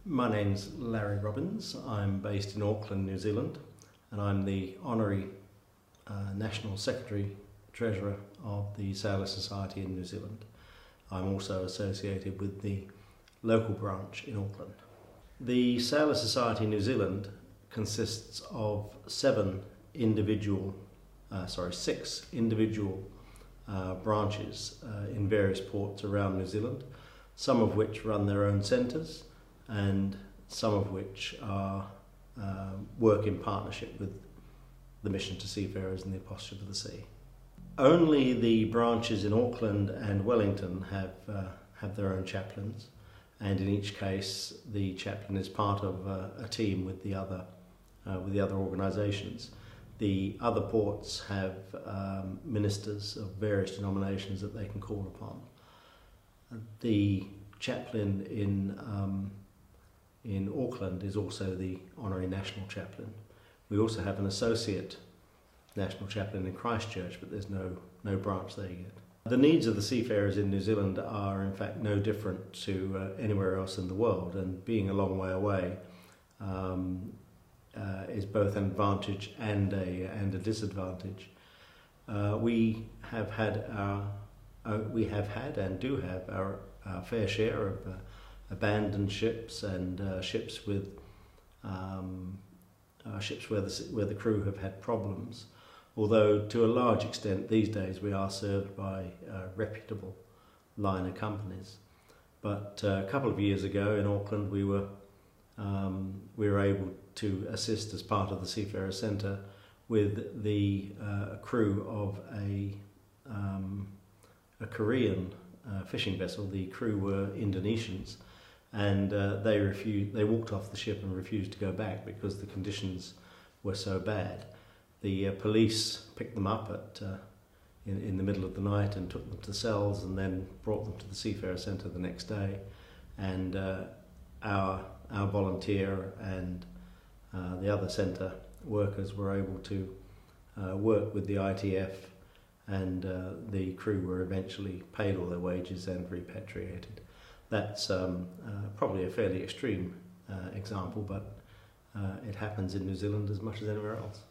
My name's Larry Robbins. I'm based in Auckland, New Zealand, and I'm the Honorary National Secretary Treasurer of the Sailor Society in New Zealand. I'm also associated with the local branch in Auckland. The Sailor Society in New Zealand consists of six individual branches in various ports around New Zealand, some of which run their own centres and some of which work in partnership with the Mission to Seafarers and the Apostleship of the Sea. Only the branches in Auckland and Wellington have their own chaplains, and in each case the chaplain is part of a team with the other organisations. The other ports have ministers of various denominations that they can call upon. The chaplain in Auckland is also the Honorary National Chaplain. We also have an associate National Chaplain in Christchurch, but there's no branch there yet. The needs of the seafarers in New Zealand are in fact no different to anywhere else in the world, and being a long way away is both an advantage and a disadvantage. We have had and do have our fair share of abandoned ships and ships where the crew have had problems. Although to a large extent these days we are served by reputable liner companies. But a couple of years ago in Auckland we were able to assist as part of the Seafarer Centre with the crew of a Korean fishing vessel. The crew were Indonesians, and they walked off the ship and refused to go back because the conditions were so bad. The police picked them up in the middle of the night and took them to cells, and then brought them to the Seafarer Centre the next day. And our volunteer and the other centre workers were able to work with the ITF, and the crew were eventually paid all their wages and repatriated. That's probably a fairly extreme example, but it happens in New Zealand as much as anywhere else.